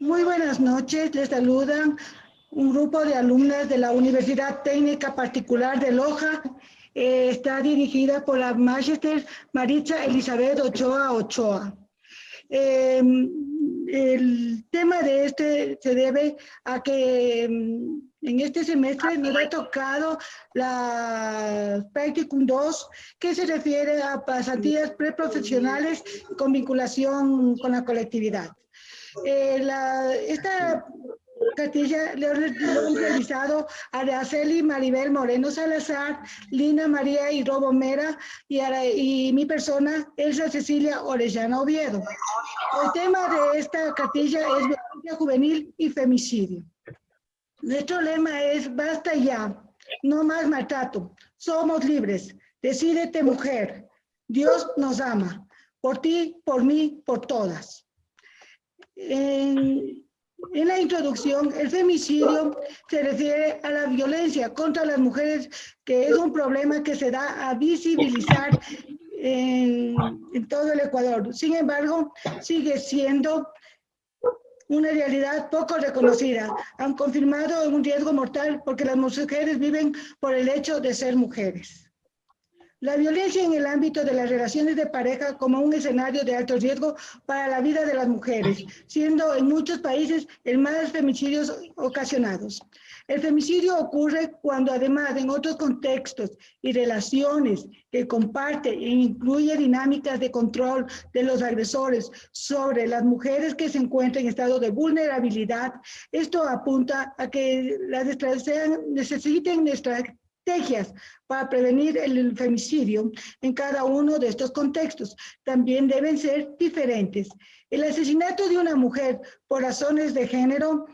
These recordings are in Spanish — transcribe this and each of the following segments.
Muy buenas noches, les saludan un grupo de alumnas de la Universidad Técnica Particular de Loja. Está dirigida por la Magister Maritza Elizabeth Ochoa Ochoa. El tema de este se debe a que en este semestre nos ha tocado la Practicum 2, que se refiere a pasantías preprofesionales con vinculación con la colectividad. Esta cartilla le han realizado a Araceli Maribel Moreno Salazar, Lina María y Robo Mera y mi persona, Elsa Cecilia Orellana Oviedo. El tema de esta cartilla es violencia juvenil y femicidio. Nuestro lema es basta ya, no más maltrato, somos libres, decídete mujer, Dios nos ama, por ti, por mí, por todas. En la introducción, el femicidio se refiere a la violencia contra las mujeres, que es un problema que se da a visibilizar en todo el Ecuador. Sin embargo, sigue siendo una realidad poco reconocida. Han confirmado un riesgo mortal porque las mujeres viven por el hecho de ser mujeres. La violencia en el ámbito de las relaciones de pareja como un escenario de alto riesgo para la vida de las mujeres, siendo en muchos países el más femicidios ocasionados. El femicidio ocurre cuando además en otros contextos y relaciones que comparte e incluye dinámicas de control de los agresores sobre las mujeres que se encuentran en estado de vulnerabilidad, esto apunta a que las necesiten estrategias para prevenir el femicidio en cada uno de estos contextos. También deben ser diferentes. El asesinato de una mujer por razones de género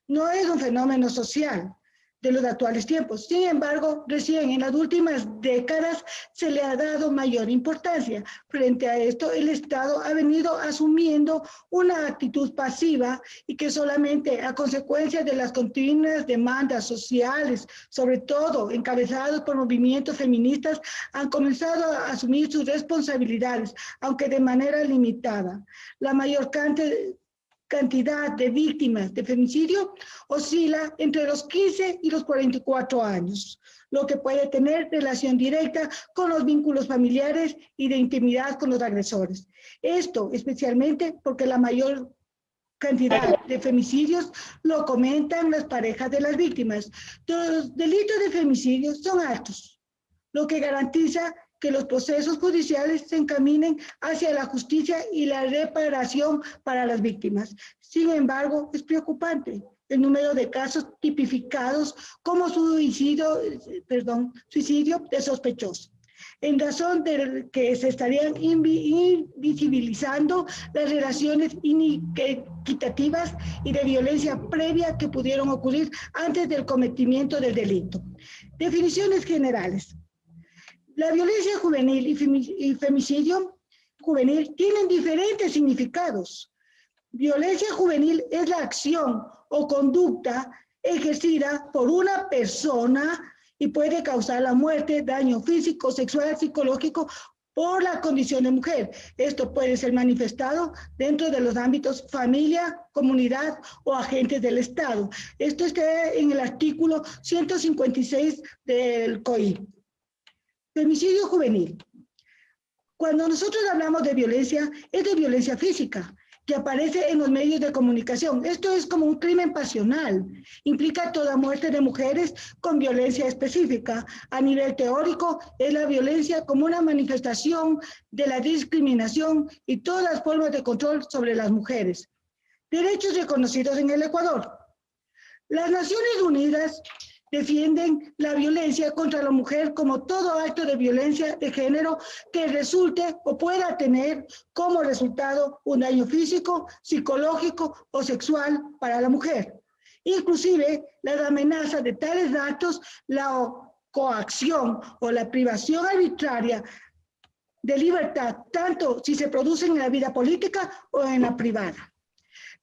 no es un fenómeno social de los actuales tiempos. Sin embargo, recién en las últimas décadas se le ha dado mayor importancia. Frente a esto, el Estado ha venido asumiendo una actitud pasiva y que solamente a consecuencia de las continuas demandas sociales, sobre todo encabezados por movimientos feministas, han comenzado a asumir sus responsabilidades, aunque de manera limitada. La mayor cantidad de víctimas de femicidio oscila entre los 15 y los 44 años, lo que puede tener relación directa con los vínculos familiares y de intimidad con los agresores. Esto especialmente porque la mayor cantidad de femicidios lo comentan las parejas de las víctimas. Los delitos de femicidio son altos, lo que garantiza que los procesos judiciales se encaminen hacia la justicia y la reparación para las víctimas. Sin embargo, es preocupante el número de casos tipificados como suicidio de sospechoso, en razón de que se estarían invisibilizando las relaciones inequitativas y de violencia previa que pudieron ocurrir antes del cometimiento del delito. Definiciones generales. La violencia juvenil y femicidio juvenil tienen diferentes significados. Violencia juvenil es la acción o conducta ejercida por una persona y puede causar la muerte, daño físico, sexual, psicológico por la condición de mujer. Esto puede ser manifestado dentro de los ámbitos familia, comunidad o agentes del Estado. Esto está en el artículo 156 del COI. Femicidio juvenil. Cuando nosotros hablamos de violencia, es de violencia física, que aparece en los medios de comunicación. Esto es como un crimen pasional. Implica toda muerte de mujeres con violencia específica. A nivel teórico, es la violencia como una manifestación de la discriminación y todas las formas de control sobre las mujeres. Derechos reconocidos en el Ecuador. Las Naciones Unidas defienden la violencia contra la mujer como todo acto de violencia de género que resulte o pueda tener como resultado un daño físico, psicológico o sexual para la mujer. Inclusive, la amenaza de tales actos, la coacción o la privación arbitraria de libertad, tanto si se producen en la vida política o en la privada.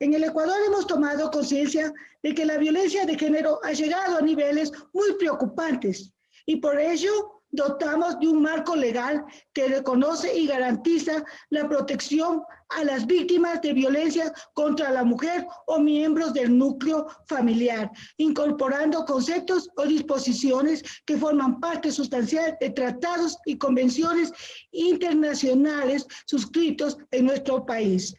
En el Ecuador hemos tomado conciencia de que la violencia de género ha llegado a niveles muy preocupantes y por ello dotamos de un marco legal que reconoce y garantiza la protección a las víctimas de violencia contra la mujer o miembros del núcleo familiar, incorporando conceptos o disposiciones que forman parte sustancial de tratados y convenciones internacionales suscritos en nuestro país.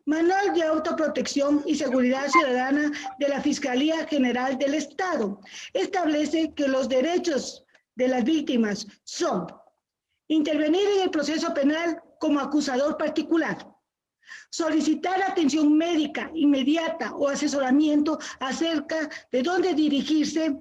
Manual de Autoprotección y Seguridad Ciudadana de la Fiscalía General del Estado establece que los derechos de las víctimas son intervenir en el proceso penal como acusador particular, solicitar atención médica inmediata o asesoramiento acerca de dónde dirigirse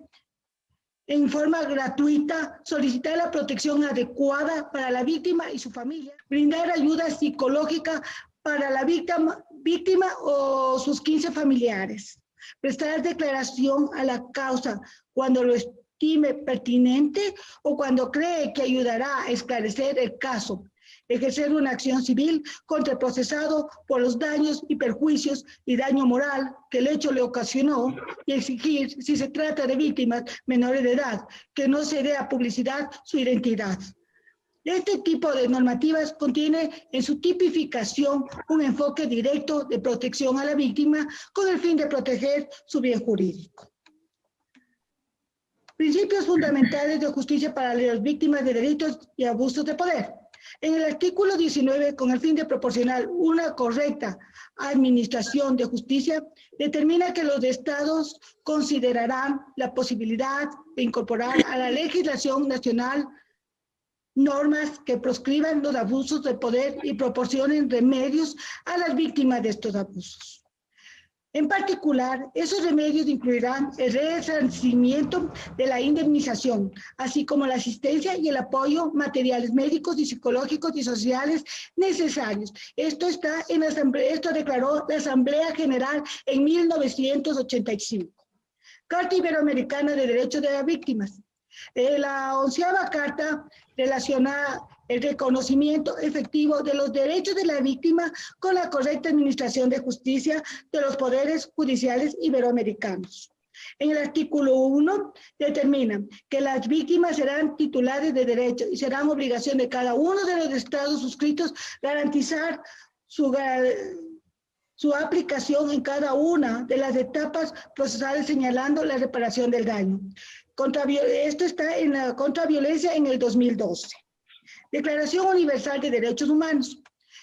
en forma gratuita, solicitar la protección adecuada para la víctima y su familia, brindar ayuda psicológica para la víctima o sus 15 familiares, prestar declaración a la causa cuando lo estime pertinente o cuando cree que ayudará a esclarecer el caso, ejercer una acción civil contra el procesado por los daños y perjuicios y daño moral que el hecho le ocasionó y exigir, si se trata de víctimas menores de edad, que no se dé a publicidad su identidad. Este tipo de normativas contiene en su tipificación un enfoque directo de protección a la víctima con el fin de proteger su bien jurídico. Principios fundamentales de justicia para las víctimas de delitos y abusos de poder. En el artículo 19, con el fin de proporcionar una correcta administración de justicia, determina que los estados considerarán la posibilidad de incorporar a la legislación nacional normas que proscriban los abusos de poder y proporcionen remedios a las víctimas de estos abusos. En particular, esos remedios incluirán el resarcimiento de la indemnización, así como la asistencia y el apoyo materiales médicos y psicológicos y sociales necesarios. Esto declaró la Asamblea General en 1985. Carta Iberoamericana de Derechos de las Víctimas. La 11ª Carta relaciona el reconocimiento efectivo de los derechos de la víctima con la correcta administración de justicia de los poderes judiciales iberoamericanos. En el artículo 1 determina que las víctimas serán titulares de derechos y serán obligación de cada uno de los estados suscritos garantizar su aplicación en cada una de las etapas procesales, señalando la reparación del daño. Esto está en la contraviolencia en el 2012. Declaración Universal de Derechos Humanos.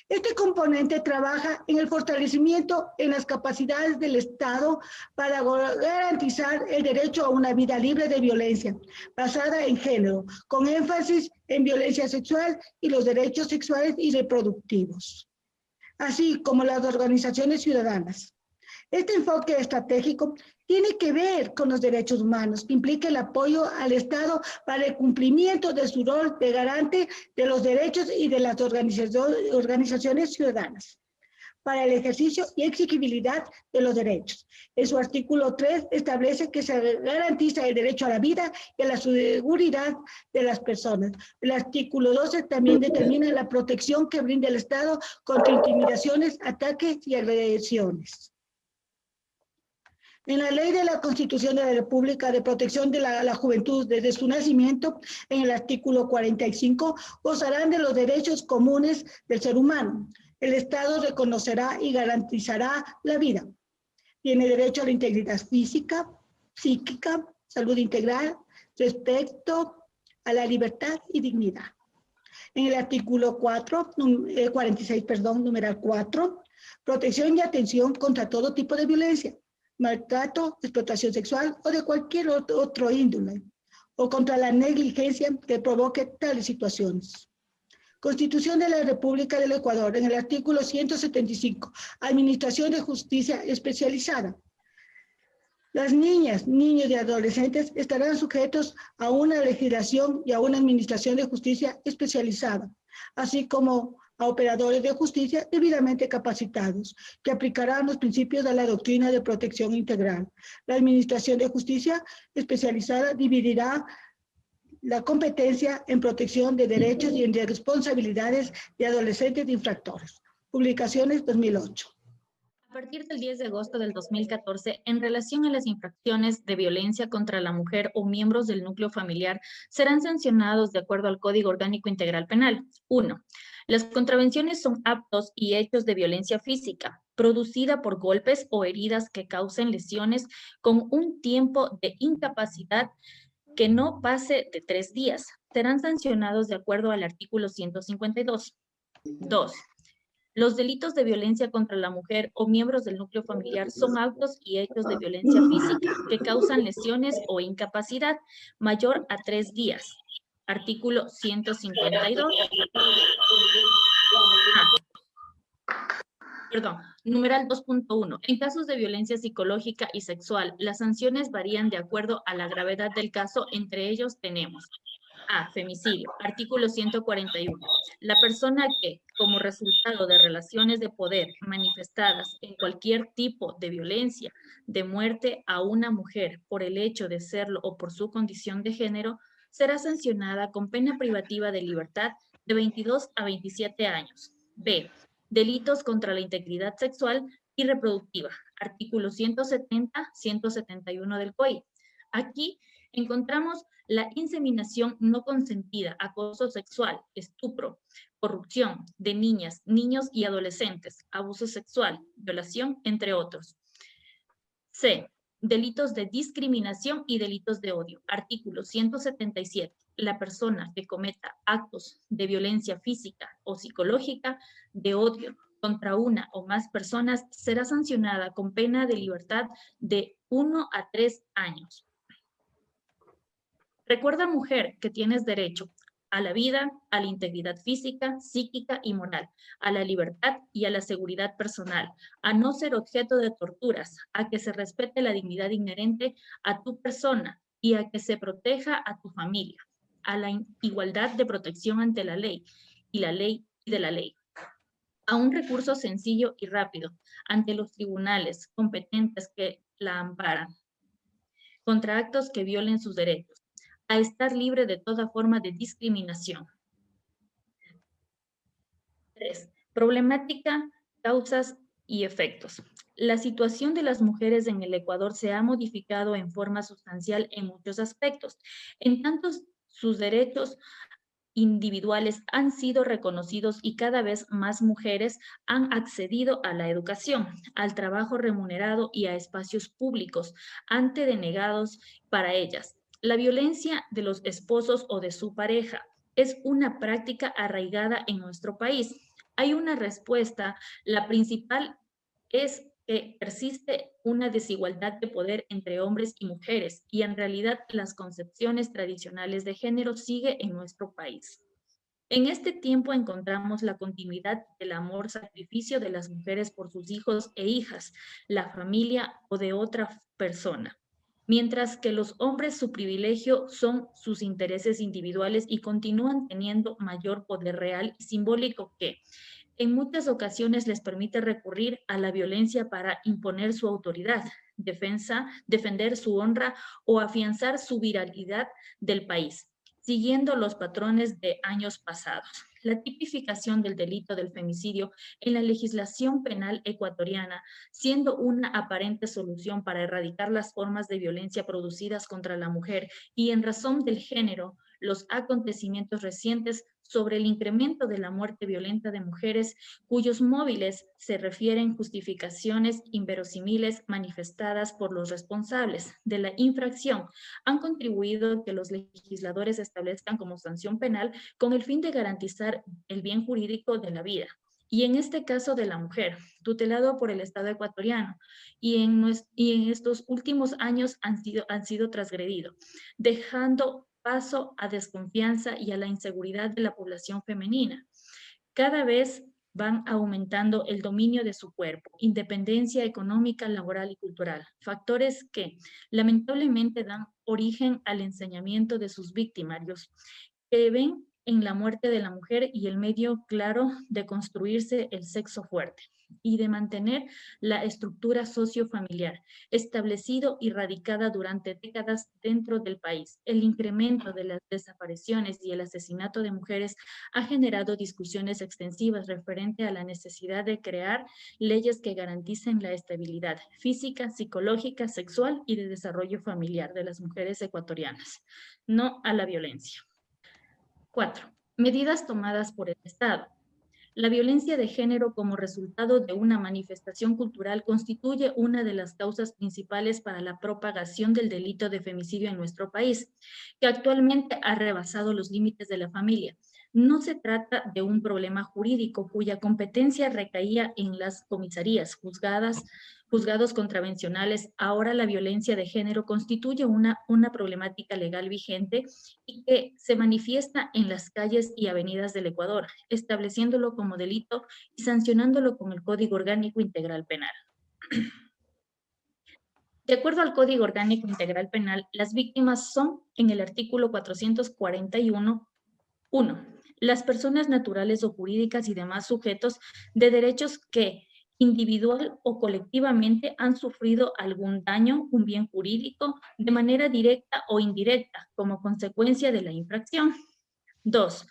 Este componente trabaja en el fortalecimiento en las capacidades del Estado para garantizar el derecho a una vida libre de violencia basada en género, con énfasis en violencia sexual y los derechos sexuales y reproductivos, así como las organizaciones ciudadanas. Este enfoque estratégico tiene que ver con los derechos humanos, que implica el apoyo al Estado para el cumplimiento de su rol de garante de los derechos y de las organizaciones ciudadanas, para el ejercicio y exigibilidad de los derechos. En su artículo 3 establece que se garantiza el derecho a la vida y a la seguridad de las personas. El artículo 12 también determina la protección que brinda el Estado contra intimidaciones, ataques y agresiones. En la Ley de la Constitución de la República de Protección de la Juventud desde su nacimiento, en el artículo 45, gozarán de los derechos comunes del ser humano. El Estado reconocerá y garantizará la vida. Tiene derecho a la integridad física, psíquica, salud integral, respeto a la libertad y dignidad. En el artículo 46, numeral 4, protección y atención contra todo tipo de violencia, maltrato, explotación sexual o de cualquier otro índole, o contra la negligencia que provoque tales situaciones. Constitución de la República del Ecuador, en el artículo 175, Administración de Justicia Especializada. Las niñas, niños y adolescentes estarán sujetos a una legislación y a una administración de justicia especializada, así como a operadores de justicia debidamente capacitados, que aplicarán los principios de la doctrina de protección integral. La Administración de Justicia Especializada dividirá la competencia en protección de derechos y en responsabilidades de adolescentes infractores. Publicaciones 2008. A partir del 10 de agosto del 2014, en relación a las infracciones de violencia contra la mujer o miembros del núcleo familiar, serán sancionados de acuerdo al Código Orgánico Integral Penal. 1. Las contravenciones son actos y hechos de violencia física, producida por golpes o heridas que causen lesiones con un tiempo de incapacidad que no pase de 3 días. Serán sancionados de acuerdo al artículo 152. 2. Los delitos de violencia contra la mujer o miembros del núcleo familiar son actos y hechos de violencia física que causan lesiones o incapacidad mayor a 3 días. Artículo 152. Numeral 2.1. En casos de violencia psicológica y sexual, las sanciones varían de acuerdo a la gravedad del caso. Entre ellos tenemos A. Femicidio. Artículo 141. La persona que, como resultado de relaciones de poder manifestadas en cualquier tipo de violencia, de muerte a una mujer por el hecho de serlo o por su condición de género, será sancionada con pena privativa de libertad de 22 a 27 años. B. Delitos contra la integridad sexual y reproductiva. Artículos 170, 171 del COI. Aquí encontramos la inseminación no consentida, acoso sexual, estupro, corrupción de niñas, niños y adolescentes, abuso sexual, violación, entre otros. C. Delitos de discriminación y delitos de odio. Artículo 177. La persona que cometa actos de violencia física o psicológica de odio contra una o más personas será sancionada con pena de libertad de 1 a 3 años. Recuerda, mujer, que tienes derecho a la vida, a la integridad física, psíquica y moral, a la libertad y a la seguridad personal, a no ser objeto de torturas, a que se respete la dignidad inherente a tu persona y a que se proteja a tu familia, a la igualdad de protección ante la ley y de la ley, a un recurso sencillo y rápido ante los tribunales competentes que la amparan contra actos que violen sus derechos, a estar libre de toda forma de discriminación. 3. Problemática, causas y efectos. La situación de las mujeres en el Ecuador se ha modificado en forma sustancial en muchos aspectos. En tanto, sus derechos individuales han sido reconocidos y cada vez más mujeres han accedido a la educación, al trabajo remunerado y a espacios públicos, ante denegados para ellas. La violencia de los esposos o de su pareja es una práctica arraigada en nuestro país. Hay una respuesta, la principal es que persiste una desigualdad de poder entre hombres y mujeres y en realidad las concepciones tradicionales de género siguen en nuestro país. En este tiempo encontramos la continuidad del amor-sacrificio de las mujeres por sus hijos e hijas, la familia o de otra persona, mientras que los hombres su privilegio son sus intereses individuales y continúan teniendo mayor poder real y simbólico que en muchas ocasiones les permite recurrir a la violencia para imponer su autoridad, defender su honra o afianzar su viralidad del país, siguiendo los patrones de años pasados. La tipificación del delito del femicidio en la legislación penal ecuatoriana, siendo una aparente solución para erradicar las formas de violencia producidas contra la mujer y en razón del género, los acontecimientos recientes sobre el incremento de la muerte violenta de mujeres cuyos móviles se refieren justificaciones inverosímiles manifestadas por los responsables de la infracción han contribuido a que los legisladores establezcan como sanción penal con el fin de garantizar el bien jurídico de la vida. Y en este caso de la mujer, tutelado por el Estado ecuatoriano, y en estos últimos años han sido transgredidos, dejando paso a desconfianza y a la inseguridad de la población femenina. Cada vez van aumentando el dominio de su cuerpo, independencia económica, laboral y cultural, factores que lamentablemente dan origen al ensañamiento de sus victimarios, que ven en la muerte de la mujer y el medio claro de construirse el sexo fuerte y de mantener la estructura sociofamiliar establecido y radicada durante décadas dentro del país. El incremento de las desapariciones y el asesinato de mujeres ha generado discusiones extensivas referente a la necesidad de crear leyes que garanticen la estabilidad física, psicológica, sexual y de desarrollo familiar de las mujeres ecuatorianas, no a la violencia. 4. Medidas tomadas por el Estado. La violencia de género como resultado de una manifestación cultural constituye una de las causas principales para la propagación del delito de femicidio en nuestro país, que actualmente ha rebasado los límites de la familia. No se trata de un problema jurídico cuya competencia recaía en las comisarías, juzgados contravencionales. Ahora la violencia de género constituye una problemática legal vigente y que se manifiesta en las calles y avenidas del Ecuador, estableciéndolo como delito y sancionándolo con el Código Orgánico Integral Penal. De acuerdo al Código Orgánico Integral Penal, las víctimas son, en el artículo 441, 1. Las personas naturales o jurídicas y demás sujetos de derechos que individual o colectivamente han sufrido algún daño, un bien jurídico, de manera directa o indirecta, como consecuencia de la infracción. 2.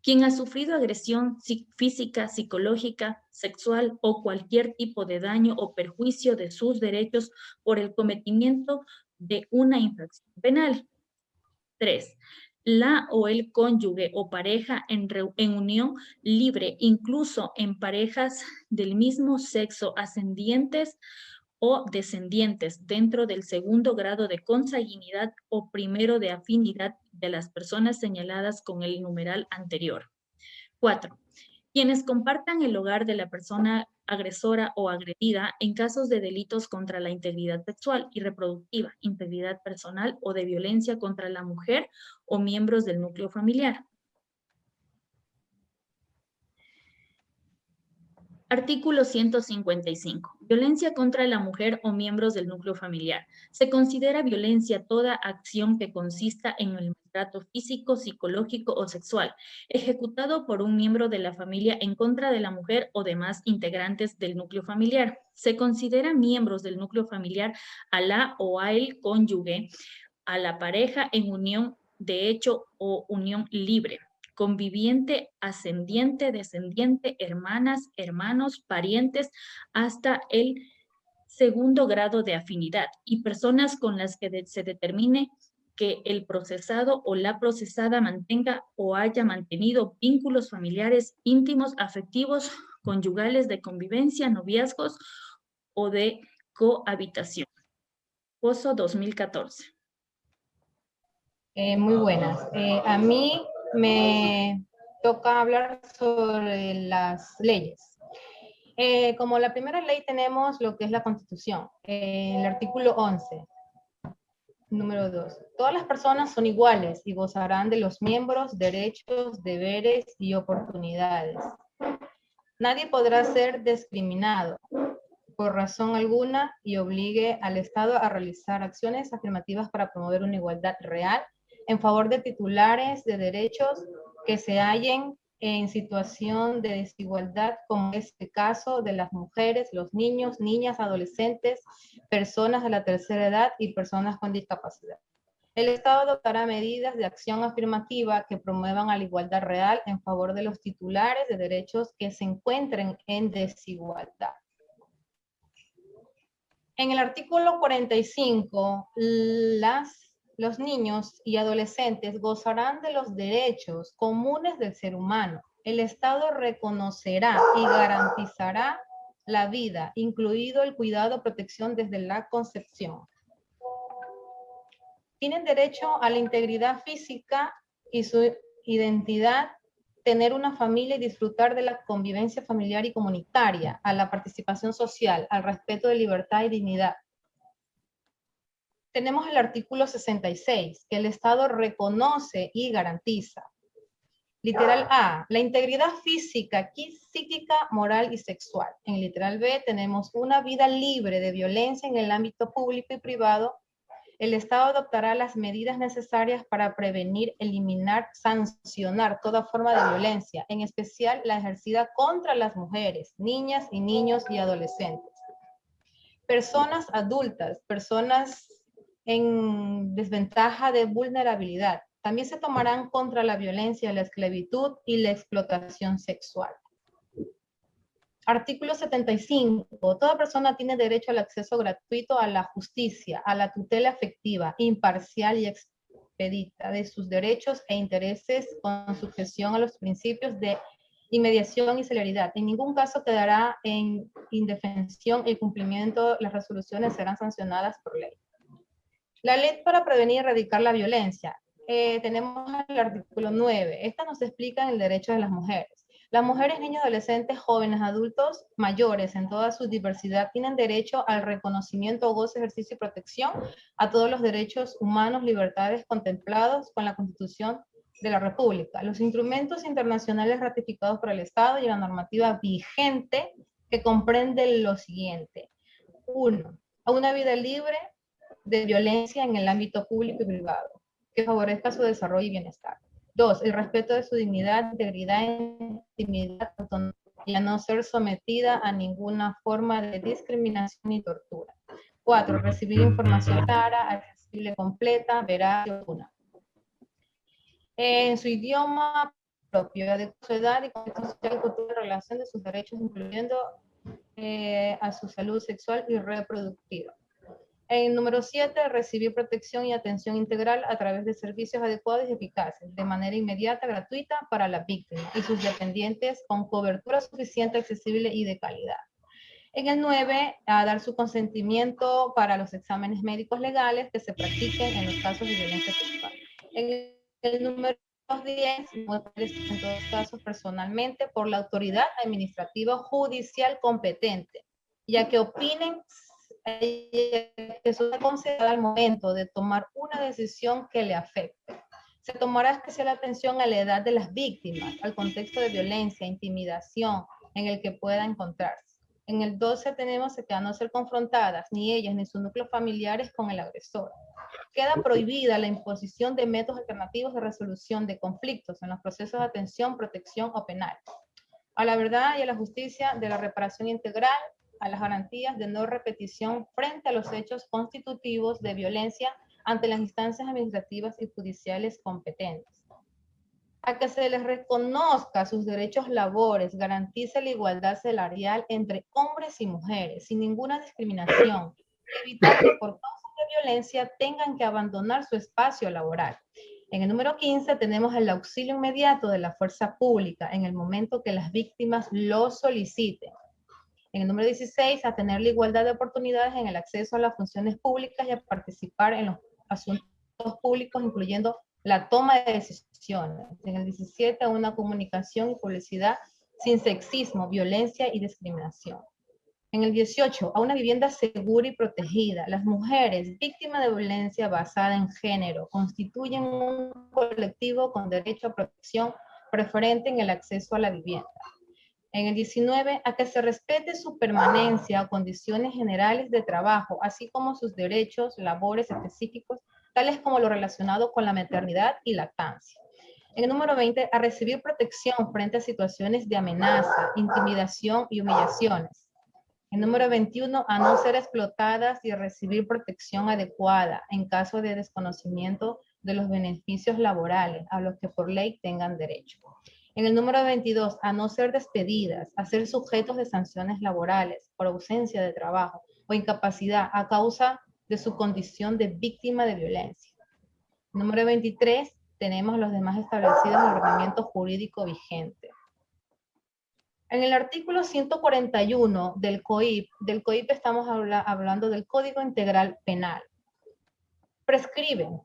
Quien ha sufrido agresión física, psicológica, sexual o cualquier tipo de daño o perjuicio de sus derechos por el cometimiento de una infracción penal. 3. La o el cónyuge o pareja en unión libre, incluso en parejas del mismo sexo ascendientes o descendientes dentro del segundo grado de consanguinidad o primero de afinidad de las personas señaladas con el numeral anterior. 4. Quienes compartan el hogar de la persona agresora o agredida en casos de delitos contra la integridad sexual y reproductiva, integridad personal o de violencia contra la mujer o miembros del núcleo familiar. Artículo 155. Violencia contra la mujer o miembros del núcleo familiar. Se considera violencia toda acción que consista en el maltrato físico, psicológico o sexual, ejecutado por un miembro de la familia en contra de la mujer o demás integrantes del núcleo familiar. Se considera miembros del núcleo familiar a la o a el cónyuge, a la pareja en unión de hecho o unión libre, conviviente, ascendiente, descendiente, hermanas, hermanos, parientes, hasta el segundo grado de afinidad y personas con las que se determine que el procesado o la procesada mantenga o haya mantenido vínculos familiares íntimos, afectivos, conyugales, de convivencia, noviazgos o de cohabitación. Pozo 2014. Muy buenas. A mí me toca hablar sobre las leyes. Como la primera ley tenemos lo que es la Constitución, el artículo 11, número 2. Todas las personas son iguales y gozarán de los miembros, derechos, deberes y oportunidades. Nadie podrá ser discriminado por razón alguna y obligue al Estado a realizar acciones afirmativas para promover una igualdad real en favor de titulares de derechos que se hallen en situación de desigualdad, como es el caso de las mujeres, los niños, niñas, adolescentes, personas de la tercera edad y personas con discapacidad. El Estado adoptará medidas de acción afirmativa que promuevan a la igualdad real en favor de los titulares de derechos que se encuentren en desigualdad. En el artículo 45, los niños y adolescentes gozarán de los derechos comunes del ser humano. El Estado reconocerá y garantizará la vida, incluido el cuidado o protección desde la concepción. Tienen derecho a la integridad física y su identidad, tener una familia y disfrutar de la convivencia familiar y comunitaria, a la participación social, al respeto de libertad y dignidad. Tenemos el artículo 66, que el Estado reconoce y garantiza. Literal A, la integridad física, psíquica, moral y sexual. En literal B tenemos una vida libre de violencia en el ámbito público y privado El Estado adoptará las medidas necesarias para prevenir, eliminar, sancionar toda forma de violencia, en especial la ejercida contra las mujeres, niñas y niños y adolescentes. Personas adultas, personas en desventaja de vulnerabilidad. También se tomarán contra la violencia, la esclavitud y la explotación sexual. Artículo 75. Toda persona tiene derecho al acceso gratuito a la justicia, a la tutela efectiva, imparcial y expedita de sus derechos e intereses con sujeción a los principios de inmediación y celeridad. En ningún caso quedará en indefensión el cumplimiento, las resoluciones serán sancionadas por ley. La ley para prevenir y erradicar la violencia. Tenemos el artículo 9. Esta nos explica el derecho de las mujeres. Las mujeres, niños, adolescentes, jóvenes, adultos, mayores, en toda su diversidad, tienen derecho al reconocimiento, goce, ejercicio y protección a todos los derechos humanos, libertades contemplados con la Constitución de la República, los instrumentos internacionales ratificados por el Estado y la normativa vigente que comprende lo siguiente. 1. A una vida libre de violencia en el ámbito público y privado, que favorezca su desarrollo y bienestar. 2. El respeto de su dignidad, integridad, intimidad, autonomía, y a no ser sometida a ninguna forma de discriminación ni tortura. 4. Recibir información clara, accesible, completa, veraz y oportuna, en su idioma propio, de su edad y contexto social, cultura, relación de sus derechos, incluyendo a su salud sexual y reproductiva. En número 7, recibir protección y atención integral a través de servicios adecuados y eficaces, de manera inmediata, gratuita para la víctima y sus dependientes, con cobertura suficiente, accesible y de calidad. En el 9, a dar su consentimiento para los exámenes médicos legales que se practiquen en los casos de violencia sexual. En el número 10, mujeres en todos casos personalmente por la autoridad administrativa judicial competente, ya que opinen que eso se conceda al momento de tomar una decisión que le afecte. Se tomará especial atención a la edad de las víctimas, al contexto de violencia, intimidación en el que pueda encontrarse. En el 12 tenemos que a no ser confrontadas ni ellas ni sus núcleos familiares con el agresor. Queda prohibida la imposición de métodos alternativos de resolución de conflictos en los procesos de atención, protección o penal. A la verdad y a la justicia de la reparación integral, a las garantías de no repetición frente a los hechos constitutivos de violencia ante las instancias administrativas y judiciales competentes. A que se les reconozca sus derechos labores, garantice la igualdad salarial entre hombres y mujeres, sin ninguna discriminación, evitar que por causas de violencia tengan que abandonar su espacio laboral. En el número 15 tenemos el auxilio inmediato de la fuerza pública en el momento que las víctimas lo soliciten. En el número 16, a tener la igualdad de oportunidades en el acceso a las funciones públicas y a participar en los asuntos públicos, incluyendo la toma de decisiones. En el 17, a una comunicación y publicidad sin sexismo, violencia y discriminación. En el 18, a una vivienda segura y protegida. Las mujeres víctimas de violencia basada en género constituyen un colectivo con derecho a protección preferente en el acceso a la vivienda. En el 19, a que se respete su permanencia o condiciones generales de trabajo, así como sus derechos, labores específicos, tales como lo relacionado con la maternidad y lactancia. En el número 20, a recibir protección frente a situaciones de amenaza, intimidación y humillaciones. En el número 21, a no ser explotadas y a recibir protección adecuada en caso de desconocimiento de los beneficios laborales a los que por ley tengan derecho. En el número 22, a no ser despedidas, a ser sujetos de sanciones laborales por ausencia de trabajo o incapacidad a causa de su condición de víctima de violencia. Número 23, tenemos los demás establecidos en el ordenamiento jurídico vigente. En el artículo 141 del COIP estamos hablando del Código Integral Penal. Prescriben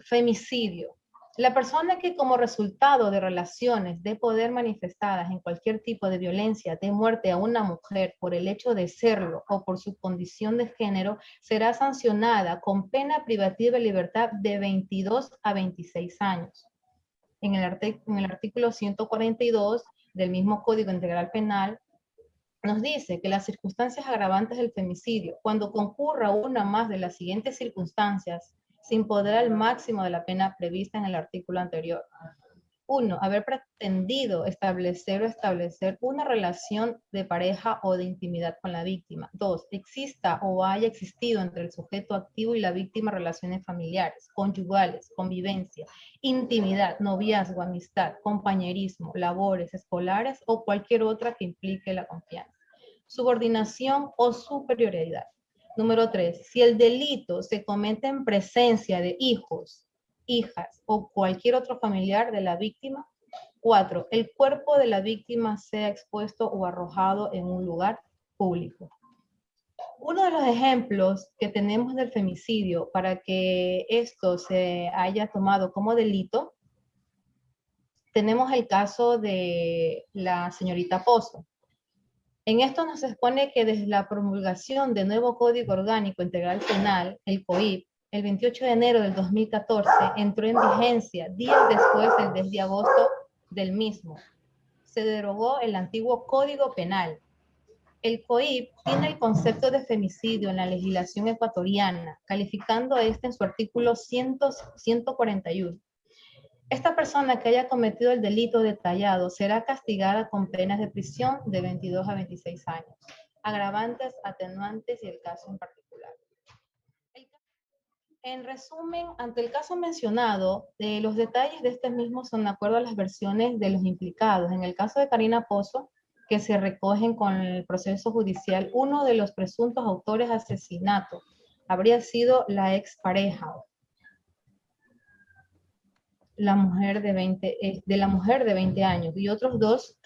femicidio. La persona que como resultado de relaciones de poder manifestadas en cualquier tipo de violencia dé muerte a una mujer por el hecho de serlo o por su condición de género será sancionada con pena privativa de libertad de 22 a 26 años. En el artículo 142 del mismo Código Integral Penal nos dice que las circunstancias agravantes del femicidio, cuando concurra una más de las siguientes circunstancias, se impondrá el máximo de la pena prevista en el artículo anterior. 1. Haber pretendido establecer una relación de pareja o de intimidad con la víctima. 2. Exista o haya existido entre el sujeto activo y la víctima relaciones familiares, conyugales, convivencia, intimidad, noviazgo, amistad, compañerismo, labores escolares o cualquier otra que implique la confianza. Subordinación o superioridad. Número 3. Si el delito se comete en presencia de hijos, hijas o cualquier otro familiar de la víctima. 4. El cuerpo de la víctima sea expuesto o arrojado en un lugar público. Uno de los ejemplos que tenemos del femicidio para que esto se haya tomado como delito, tenemos el caso de la señorita Pozo. En esto nos expone que desde la promulgación del nuevo Código Orgánico Integral Penal, el COIP, el 28 de enero del 2014, entró en vigencia días después del 10 de agosto del mismo. Se derogó el antiguo Código Penal. El COIP tiene el concepto de femicidio en la legislación ecuatoriana, calificando este en su artículo 141. Esta persona que haya cometido el delito detallado será castigada con penas de prisión de 22 a 26 años, agravantes, atenuantes y el caso en particular. En resumen, ante el caso mencionado, los detalles de este mismo son de acuerdo a las versiones de los implicados. En el caso de Karina Pozo, que se recogen con el proceso judicial, uno de los presuntos autores de asesinato habría sido la expareja, de la mujer de 20 años, y otros dos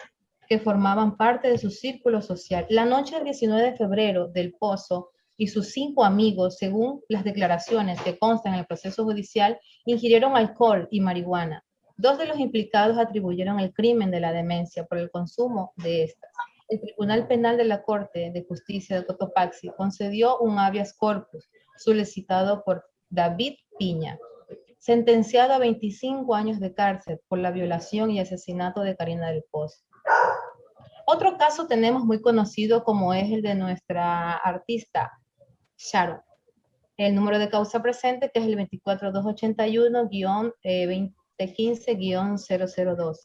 que formaban parte de su círculo social. La noche del 19 de febrero, del Pozo y sus 5 amigos, según las declaraciones que constan en el proceso judicial, ingirieron alcohol y marihuana. 2 de los implicados atribuyeron el crimen de la demencia por el consumo de estas. El Tribunal Penal de la Corte de Justicia de Cotopaxi concedió un habeas corpus solicitado por David Piña, sentenciado a 25 años de cárcel por la violación y asesinato de Karina del Pozo. Otro caso tenemos muy conocido como es el de nuestra artista Sharon. El número de causa presente que es el 24281-2015-0012.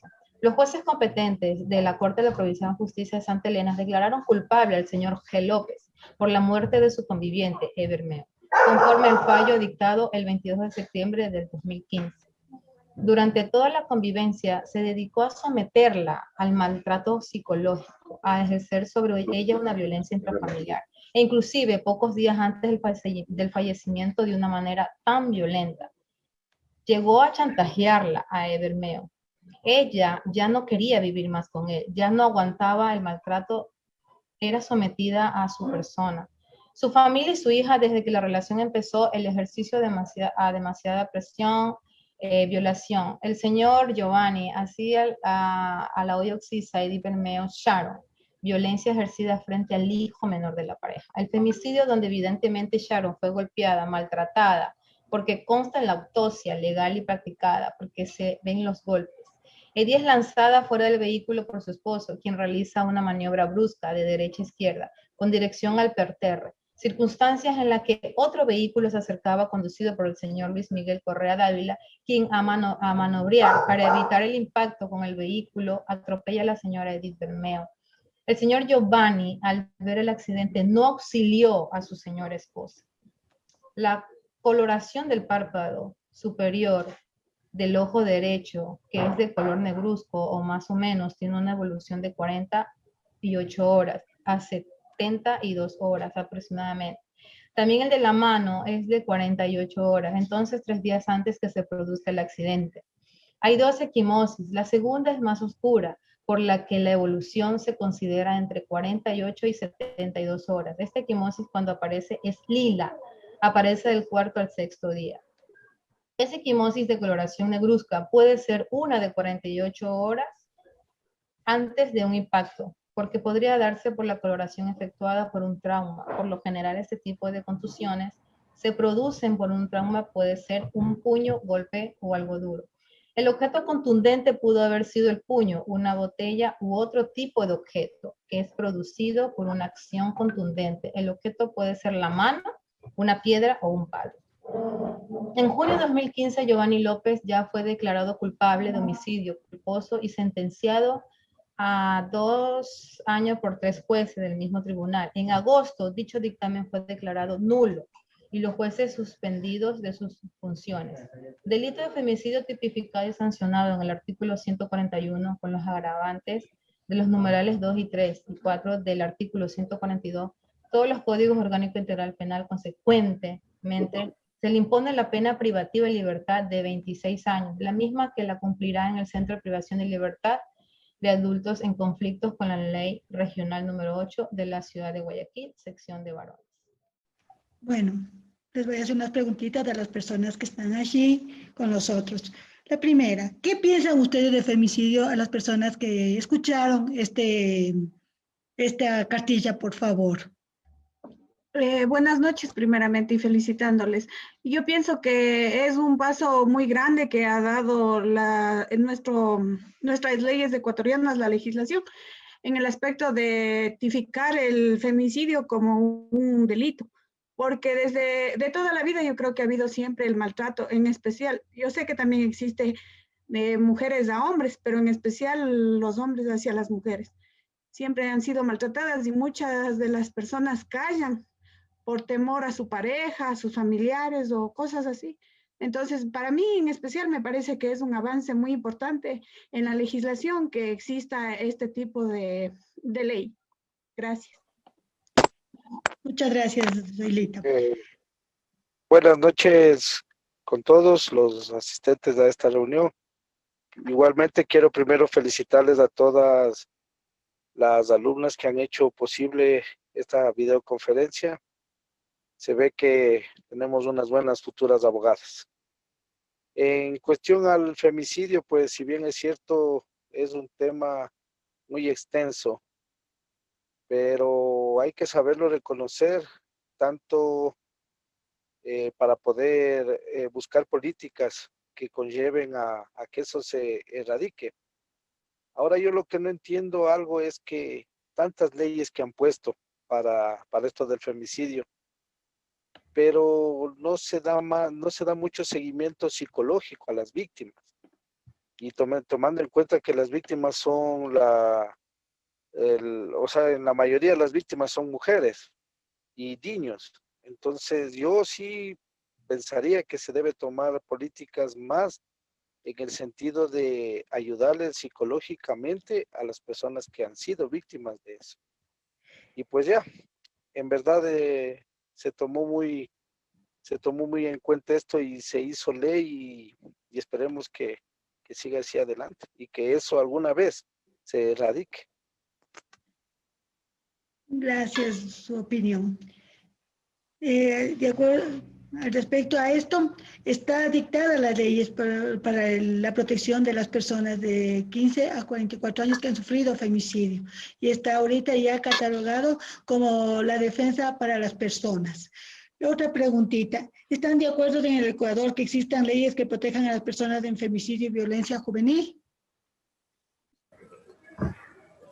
Los jueces competentes de la Corte de Provincial de Justicia de Santa Elena declararon culpable al señor G. López por la muerte de su conviviente, Evermeo, conforme al fallo dictado el 22 de septiembre del 2015. Durante toda la convivencia se dedicó a someterla al maltrato psicológico, a ejercer sobre ella una violencia intrafamiliar, e inclusive pocos días antes del fallecimiento de una manera tan violenta. Llegó a chantajearla a Evermeo. Ella ya no quería vivir más con él, ya no aguantaba el maltrato, era sometida a su persona. Su familia y su hija, desde que la relación empezó, el ejercicio a demasiada presión, violación. El señor Giovanni hacía a la Oyoxisa y Evermeo Sharon, violencia ejercida frente al hijo menor de la pareja. El femicidio donde evidentemente Sharon fue golpeada, maltratada, porque consta en la autopsia legal y practicada, porque se ven los golpes. Ella es lanzada fuera del vehículo por su esposo, quien realiza una maniobra brusca de derecha a izquierda, con dirección al parterre. Circunstancias en las que otro vehículo se acercaba conducido por el señor Luis Miguel Correa Dávila, quien a manobrear para evitar el impacto con el vehículo, atropella a la señora Edith Bermeo. El señor Giovanni, al ver el accidente, no auxilió a su señora esposa. La coloración del párpado superior del ojo derecho, que es de color negruzco o más o menos, tiene una evolución de 48 horas a 72 horas aproximadamente. También el de la mano es de 48 horas, entonces 3 días antes que se produzca el accidente. Hay 2 equimosis, la segunda es más oscura, por la que la evolución se considera entre 48 y 72 horas. Esta equimosis cuando aparece es lila, aparece del 4º al 6º día. Esa equimosis de coloración negruzca puede ser una de 48 horas antes de un impacto, porque podría darse por la coloración efectuada por un trauma. Por lo general, este tipo de contusiones se producen por un trauma, puede ser un puño, golpe o algo duro. El objeto contundente pudo haber sido el puño, una botella u otro tipo de objeto que es producido por una acción contundente. El objeto puede ser la mano, una piedra o un palo. En junio de 2015, Giovanni López ya fue declarado culpable de homicidio culposo y sentenciado a 2 años por 3 jueces del mismo tribunal. En agosto, dicho dictamen fue declarado nulo y los jueces suspendidos de sus funciones. Delito de femicidio tipificado y sancionado en el artículo 141 con los agravantes de los numerales 2 y 3 y 4 del artículo 142, todos los códigos orgánicos integral penal. Consecuentemente, se le impone la pena privativa de libertad de 26 años, la misma que la cumplirá en el Centro de Privación de Libertad de Adultos en conflictos con la Ley Regional número 8 de la Ciudad de Guayaquil, sección de varones. Bueno, les voy a hacer unas preguntitas a las personas que están allí con nosotros. La primera, ¿qué piensan ustedes de femicidio a las personas que escucharon esta cartilla, por favor? Buenas noches, primeramente, y felicitándoles. Yo pienso que es un paso muy grande que ha dado nuestras leyes ecuatorianas, la legislación, en el aspecto de tipificar el femicidio como un delito. Porque de toda la vida yo creo que ha habido siempre el maltrato, en especial, yo sé que también existe de mujeres a hombres, pero en especial los hombres hacia las mujeres. Siempre han sido maltratadas y muchas de las personas callan por temor a su pareja, a sus familiares o cosas así. Entonces, para mí en especial me parece que es un avance muy importante en la legislación que exista este tipo de ley. Gracias. Muchas gracias, Zoilita. Buenas noches con todos los asistentes a esta reunión. Igualmente quiero primero felicitarles a todas las alumnas que han hecho posible esta videoconferencia. Se ve que tenemos unas buenas futuras abogadas. En cuestión al femicidio, pues si bien es cierto, es un tema muy extenso, pero hay que saberlo reconocer, tanto para poder buscar políticas que conlleven a que eso se erradique. Ahora yo lo que no entiendo algo es que tantas leyes que han puesto para esto del femicidio, pero no se da mucho seguimiento psicológico a las víctimas. Y tomando en cuenta que las víctimas son en la mayoría de las víctimas son mujeres y niños. Entonces yo sí pensaría que se debe tomar políticas más en el sentido de ayudarles psicológicamente a las personas que han sido víctimas de eso. Y pues ya, en verdad se tomó muy en cuenta esto y se hizo ley y esperemos que siga hacia adelante y que eso alguna vez se erradique. Gracias, su opinión. De acuerdo, respecto a esto, está dictada las leyes para la protección de las personas de 15 a 44 años que han sufrido femicidio y está ahorita ya catalogado como la defensa para las personas. Otra preguntita, ¿están de acuerdo en el Ecuador que existan leyes que protejan a las personas de femicidio y violencia juvenil?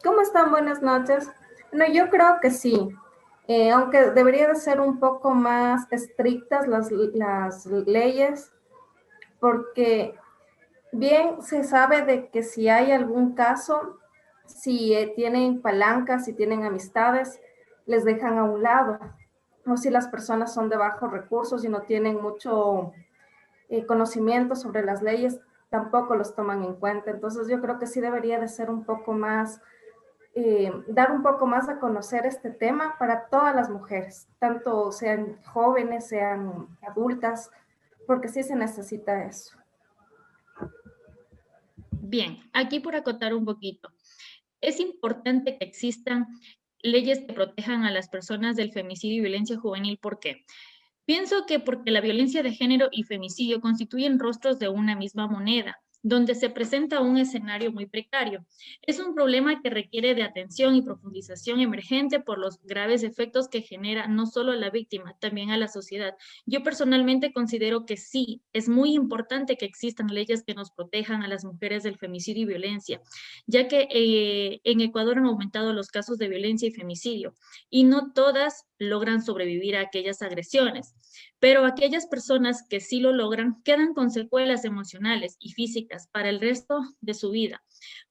¿Cómo están? Buenas noches. No, yo creo que sí. Aunque debería de ser un poco más estrictas las leyes, porque bien se sabe de que si hay algún caso, si tienen palancas, si tienen amistades, les dejan a un lado, o si las personas son de bajos recursos y no tienen mucho conocimiento sobre las leyes, tampoco los toman en cuenta. Entonces yo creo que sí debería de ser un poco más dar un poco más a conocer este tema para todas las mujeres, tanto sean jóvenes, sean adultas, porque sí se necesita eso. Bien, aquí por acotar un poquito. Es importante que existan leyes que protejan a las personas del femicidio y violencia juvenil. ¿Por qué? Pienso que porque la violencia de género y femicidio constituyen rostros de una misma moneda. donde se presenta un escenario muy precario. Es un problema que requiere de atención y profundización emergente por los graves efectos que genera no solo a la víctima, también a la sociedad. Yo personalmente considero que sí, es muy importante que existan leyes que nos protejan a las mujeres del femicidio y violencia, ya que en Ecuador han aumentado los casos de violencia y femicidio, y no todas logran sobrevivir a aquellas agresiones. Pero aquellas personas que sí lo logran quedan con secuelas emocionales y físicas para el resto de su vida.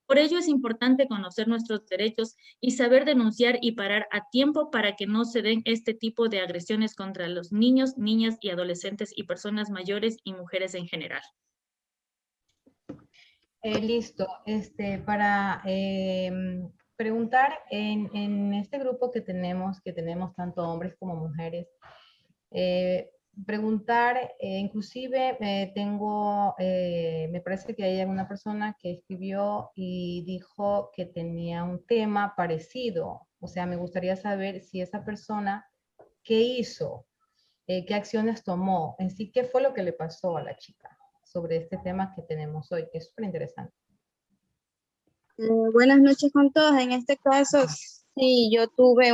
Por ello es importante conocer nuestros derechos y saber denunciar y parar a tiempo para que no se den este tipo de agresiones contra los niños, niñas y adolescentes y personas mayores y mujeres en general. Listo. Para preguntar en este grupo que tenemos tanto hombres como mujeres, preguntar, inclusive me parece que hay alguna persona que escribió y dijo que tenía un tema parecido. O sea, me gustaría saber si esa persona, ¿qué hizo? ¿Qué acciones tomó? En sí, ¿qué fue lo que le pasó a la chica sobre este tema que tenemos hoy? Que es súper interesante. Buenas noches con todos. En este caso, sí, yo tuve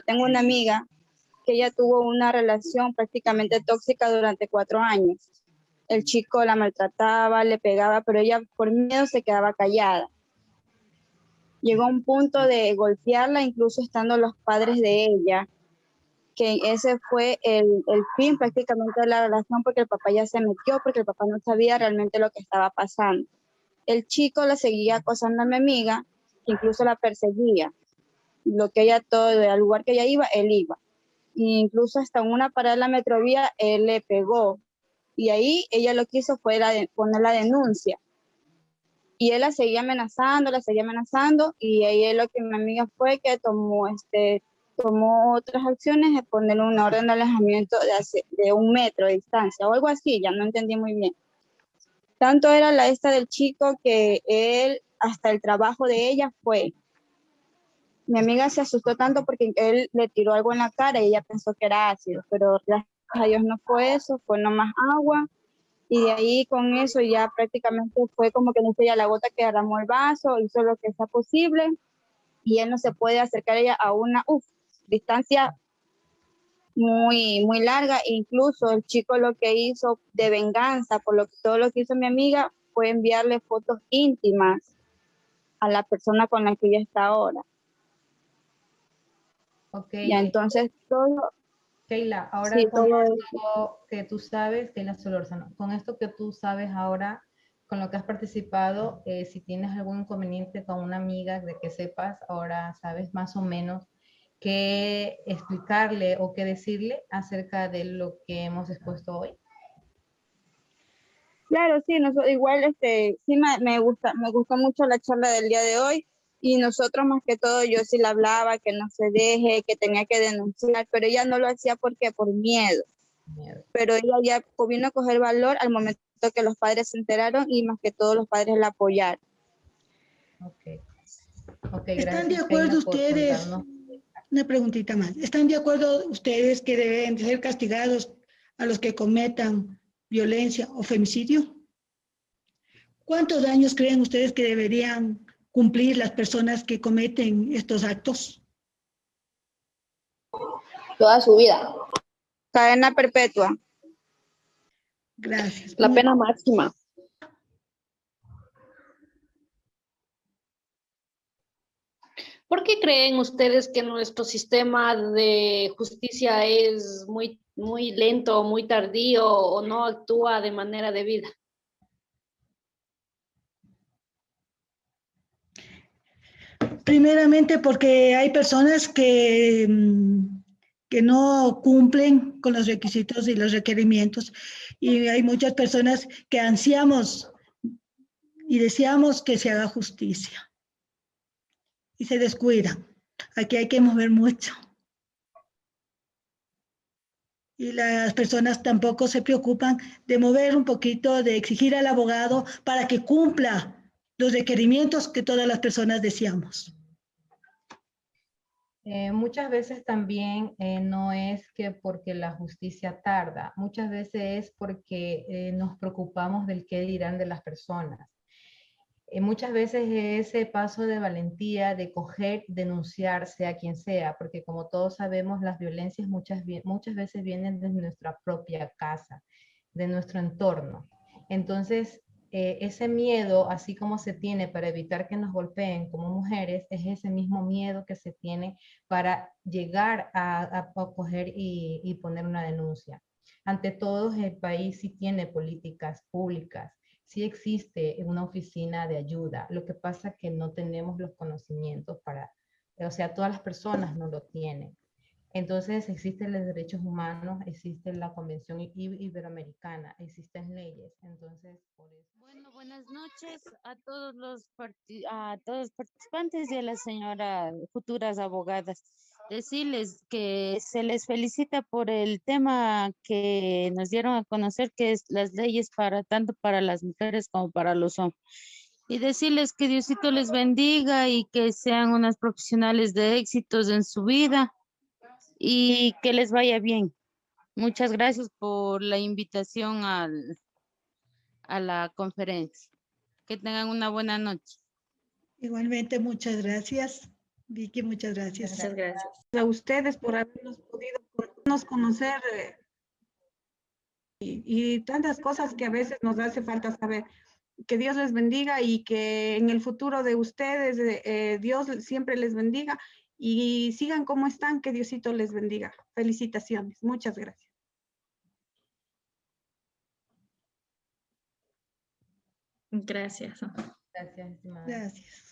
tengo una amiga que ella tuvo una relación prácticamente tóxica durante 4 años. El chico la maltrataba, le pegaba, pero ella por miedo se quedaba callada. Llegó a un punto de golpearla, incluso estando los padres de ella, que ese fue el fin prácticamente de la relación, porque el papá ya se metió, porque el papá no sabía realmente lo que estaba pasando. El chico la seguía acosando a mi amiga, incluso la perseguía. Lo que ella al lugar que ella iba, él iba. E incluso hasta en una parada de la metrovía, él le pegó. Y ahí ella lo que hizo fue poner la denuncia. Y él la seguía amenazando, y ahí lo que mi amiga fue que tomó otras acciones de ponerle una orden de alejamiento de 1 metro de distancia, o algo así, ya no entendí muy bien. Tanto era la del chico que él, hasta el trabajo de ella fue. Mi amiga se asustó tanto porque él le tiró algo en la cara y ella pensó que era ácido, pero gracias a Dios no fue eso, fue nomás agua. Y de ahí con eso ya prácticamente fue como que no fue ya la gota que derramó el vaso, hizo lo que sea posible y él no se puede acercar a ella a una distancia muy, muy larga. Incluso el chico lo que hizo de venganza por todo lo que hizo mi amiga fue enviarle fotos íntimas a la persona con la que ella está ahora. Okay. Ya, entonces todo... Keila, ahora sí, con esto que tú sabes, Keila Solórzano, con esto que tú sabes ahora, con lo que has participado, si tienes algún inconveniente con una amiga, de que sepas, ahora sabes más o menos qué explicarle o qué decirle acerca de lo que hemos expuesto hoy. Claro, sí, igual sí me gustó mucho la charla del día de hoy. Y nosotros más que todo, yo sí le hablaba que no se deje, que tenía que denunciar, pero ella no lo hacía porque por miedo. Pero ella ya vino a coger valor al momento que los padres se enteraron y más que todo los padres la apoyaron. ¿Están de acuerdo ustedes? Una preguntita más. ¿Están de acuerdo ustedes que deben ser castigados a los que cometan violencia o femicidio? ¿Cuántos años creen ustedes que deberían cumplir las personas que cometen estos actos? Toda su vida. Cadena perpetua. Gracias. La pena máxima. ¿Por qué creen ustedes que nuestro sistema de justicia es muy lento, muy tardío o no actúa de manera debida? Primeramente porque hay personas que no cumplen con los requisitos y los requerimientos, y hay muchas personas que ansiamos y deseamos que se haga justicia y se descuidan. Aquí hay que mover mucho. Y las personas tampoco se preocupan de mover un poquito, de exigir al abogado para que cumpla los requerimientos que todas las personas deseamos. Muchas veces también no es que porque la justicia tarda, muchas veces es porque nos preocupamos del qué dirán de las personas. Muchas veces ese paso de valentía, de coger, denunciar, sea quien sea, porque como todos sabemos, las violencias muchas veces vienen de nuestra propia casa, de nuestro entorno. Entonces, ese miedo, así como se tiene para evitar que nos golpeen como mujeres, es ese mismo miedo que se tiene para llegar a coger y poner una denuncia. Ante todo, el país sí tiene políticas públicas, sí existe una oficina de ayuda. Lo que pasa es que no tenemos los conocimientos para, o sea, todas las personas no lo tienen. Entonces existen los derechos humanos, existe la Convención Iberoamericana, existen leyes. Entonces, por eso. Bueno, buenas noches a todos a todos los participantes y a las señoras futuras abogadas. Decirles que se les felicita por el tema que nos dieron a conocer, que es las leyes para tanto para las mujeres como para los hombres. Y decirles que Diosito les bendiga y que sean unas profesionales de éxitos en su vida y que les vaya bien. Muchas gracias por la invitación a la conferencia. Que tengan una buena noche. Igualmente, muchas gracias. Vicky, muchas gracias. Muchas gracias. A ustedes por habernos podido conocer y tantas cosas que a veces nos hace falta saber. Que Dios les bendiga y que en el futuro de ustedes Dios siempre les bendiga y sigan como están, que Diosito les bendiga. Felicitaciones. Muchas gracias. Gracias. Gracias, estimada. Gracias.